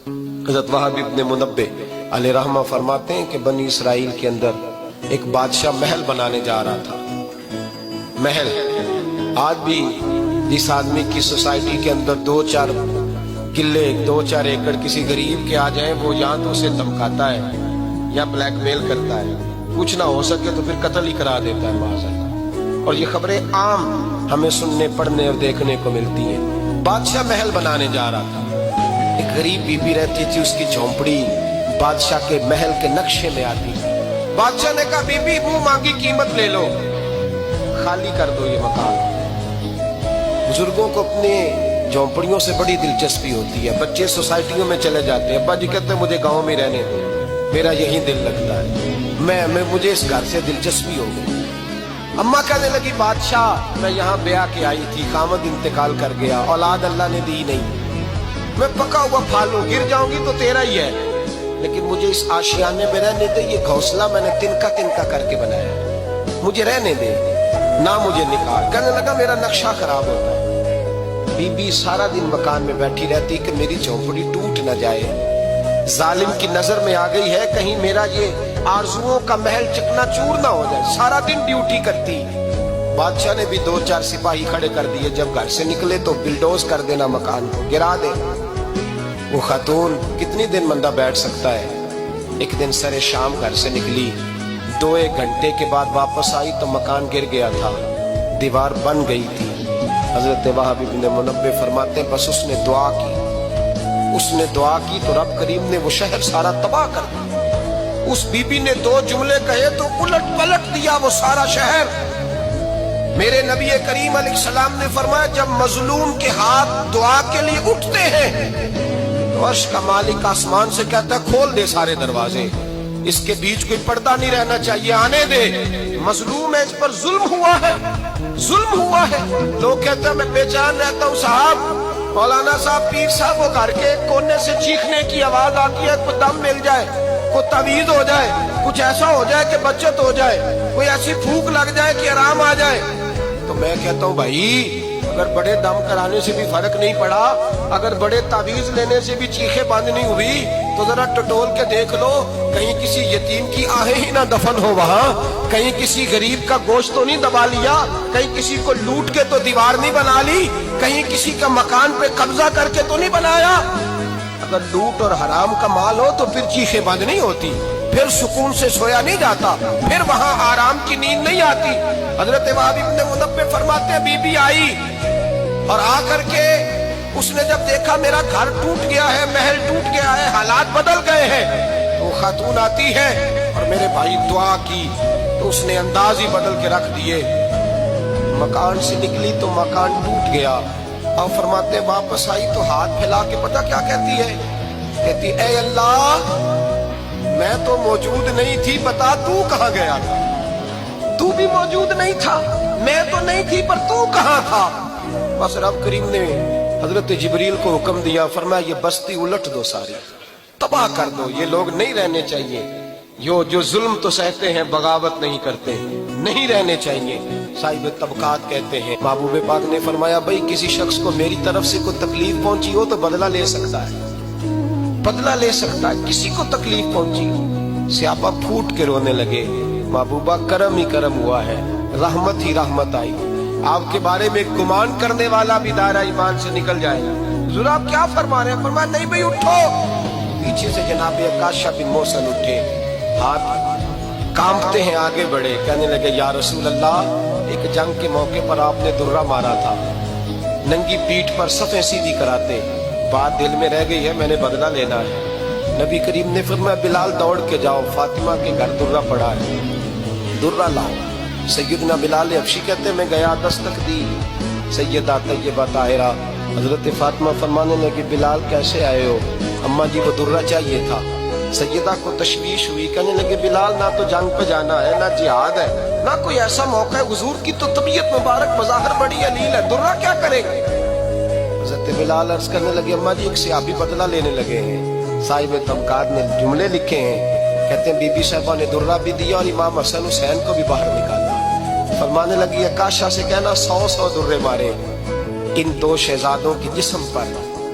حضرت وہب ابن منبہ علیہ رحمہ فرماتے ہیں کہ بنی اسرائیل کے اندر ایک بادشاہ محل بنانے جا رہا تھا. محل آج بھی جس آدمی کی سوسائٹی کے اندر 2-4 کلے 2-4 ایکڑ کسی غریب کے آ جائیں وہ یا تو اسے دھمکاتا ہے یا بلیک میل کرتا ہے, کچھ نہ ہو سکے تو پھر قتل ہی کرا دیتا ہے معاذ. اور یہ خبریں عام ہمیں سننے پڑھنے اور دیکھنے کو ملتی ہیں. بادشاہ محل بنانے جا رہا تھا. ایک غریب بی بی رہتی تھی, اس کی جھونپڑی بادشاہ کے محل کے نقشے میں آتی. بادشاہ نے کہا بی بی منہ مانگی قیمت لے لو, خالی کر دو یہ مکان. بزرگوں کو اپنے جھونپڑیوں سے بڑی دلچسپی ہوتی ہے. بچے سوسائٹیوں میں چلے جاتے ہیں, ابا جی کہتے ہیں مجھے گاؤں میں رہنے دو, میرا یہی دل لگتا ہے, مجھے اس گھر سے دلچسپی ہو گئی. اماں کہنے لگی بادشاہ میں یہاں بیاہ کے آئی تھی, خامد انتقال کر گیا, اولاد اللہ نے دی نہیں, میں پکا ہوا پھالوں, گر جاؤں گی تو تیرا ہی ہے, لیکن مجھے اس آشیانے میں رہنے دے. یہ گھونسلہ میں نے تنکا کر کے بنایا, مجھے رہنے دے, نہ مجھے نکال. کہنے لگا میرا نقشہ خراب ہوتا ہے. بی بی سارا دن مکان میں بیٹھی رہتی کہ میری جھونپڑی ٹوٹ نہ جائے. ظالم کی نظر میں آ گئی ہے کہیں میرا یہ آرزوؤں کا محل چکنا چور نہ ہو جائے. سارا دن ڈیوٹی کرتی. بادشاہ نے بھی 2-4 سپاہی کھڑے کر دیے, جب گھر سے نکلے تو بلڈوز کر دینا, مکان کو گرا دے. وہ خاتون کتنی دن بندہ بیٹھ سکتا ہے. ایک دن سر شام گھر سے نکلی, 2-1 گھنٹے کے بعد واپس آئی تو مکان گر گیا تھا, دیوار بن گئی تھی. حضرت وہب ابن منبہ فرماتے ہیں بس اس نے دعا کی تو رب کریم نے وہ شہر سارا تباہ کر دیا. اس بی بی نے 2 جملے کہے تو الٹ پلٹ دیا وہ سارا شہر. میرے نبی کریم علیہ السلام نے فرمایا جب مظلوم کے ہاتھ دعا کے لیے اٹھتے ہیں تو عرش کا مالک آسمان سے کہتا ہے کھول دے سارے دروازے, اس کے بیچ کوئی پردہ نہیں رہنا چاہیے, آنے دے. مظلوم ہے, اس پر ظلم ہوا ہے. لوگ کہتے ہیں میں بے چین رہتا ہوں صاحب, مولانا صاحب پیر صاحب, وہ گھر کے کونے سے چیخنے کی آواز آتی ہے, کوئی دم مل جائے, کوئی تعویذ ہو جائے, کچھ ایسا ہو جائے کہ بچت ہو جائے, کوئی ایسی پھونک لگ جائے کہ آرام آ جائے. تو میں کہتا ہوں بھائی اگر بڑے دم کرانے سے بھی فرق نہیں پڑا, اگر بڑے تعویذ لینے سے بھی چیخیں بند نہیں ہوئی تو ذرا ٹٹول کے دیکھ لو, کہیں کسی یتیم کی آہیں ہی نہ دفن ہو وہاں, کہیں کسی غریب کا گوشت تو نہیں دبا لیا, کہیں کسی کو لوٹ کے تو دیوار نہیں بنا لی, کہیں کسی کا مکان پہ قبضہ کر کے تو نہیں بنایا. اگر لوٹ اور حرام کا مال ہو تو پھر چیخیں بند نہیں ہوتی, پھر سکون سے سویا نہیں جاتا, پھر وہاں آرام کی نیند نہیں آتی. حضرت وہب ابن منبہ فرماتے ہیں بی بی آئی اور آ کر کے اس نے جب دیکھا میرا گھر ٹوٹ گیا ہے, محل ٹوٹ گیا ہے, حالات بدل گئے ہیں, وہ خاتون آتی ہے اور میرے بھائی دعا کی تو اس نے انداز ہی بدل کے رکھ دیے. مکان سے نکلی تو مکان ٹوٹ گیا, اور فرماتے واپس آئی تو ہاتھ پھیلا کے پتہ کیا کہتی ہے, کہتی اے اللہ میں تو موجود نہیں تھی, بتا تو کہاں گیا تھا. تو بھی موجود نہیں تھا, میں تو نہیں تھی, پر تو کہاں تھا. بس رب کریم نے حضرت جبریل کو حکم دیا, فرمایا یہ بستی الٹ دو, ساری تباہ کر دو, یہ لوگ نہیں رہنے چاہیے, جو ظلم تو سہتے ہیں بغاوت نہیں کرتے, نہیں رہنے چاہیے. صاحب طبقات کہتے ہیں محبوب پاک نے فرمایا بھائی کسی شخص کو میری طرف سے کوئی تکلیف پہنچی ہو تو بدلہ لے سکتا ہے, بدلہ لے سکتا ہے. کسی کو تکلیف پہنچی, صحابہ پھوٹ کے رونے لگے, محبوبہ کرم ہی کرم ہوا ہے, رحمت ہی رحمت آئی. آپ کے بارے میں گمان کرنے والا بھی دائرہ ایمان سے نکل جائے گا. حضور آپ کیا فرما رہے ہیں؟ فرمایا نہیں بھائی اٹھو. پیچھے سے جناب عکاشہ بن محصن اٹھے, ہاتھ کانپتے ہیں, آگے بڑھے, کہنے لگے یا رسول اللہ ایک جنگ کے موقع پر آپ نے درہ مارا تھا, ننگی پیٹھ پر صفیں سیدھی کراتے, بات دل میں رہ گئی ہے, میں نے بدلہ لینا ہے. نبی کریم نے فرمایا بلال دوڑ کے جاؤ, فاطمہ کے گھر درہ پڑا ہے, درہ لاؤ. سیدنا بلال حبشی کہتے ہیں میں گیا, دستک دی, سیدہ طیبہ طاہرہ حضرت فاطمہ فرمانے لگی بلال کیسے آئے ہو؟ اماں جی وہ درہ چاہیے تھا. سیدہ کو تشویش ہوئی, کہنے لگے بلال نہ تو جنگ پہ جانا ہے, نہ جہاد ہے, نہ کوئی ایسا موقع ہے, حضور کی تو طبیعت مبارک بظاہر بڑی علیل ہے, درہ کیا کریں گے؟ حضرت بلال عرض کرنے لگے اماں جی ایک صحابی بدلہ لینے لگے ہیں. صاحب طبقات نے جملے لکھے ہیں, کہتے ہیں بی بی صاحبہ نے درہ بھی دیا اور امام حسن حسین کو بھی باہر نکالا. فرمانے لگی عکاشہ سے کہنا 100 درے مارے ان 2 شہزادوں کے جسم پر,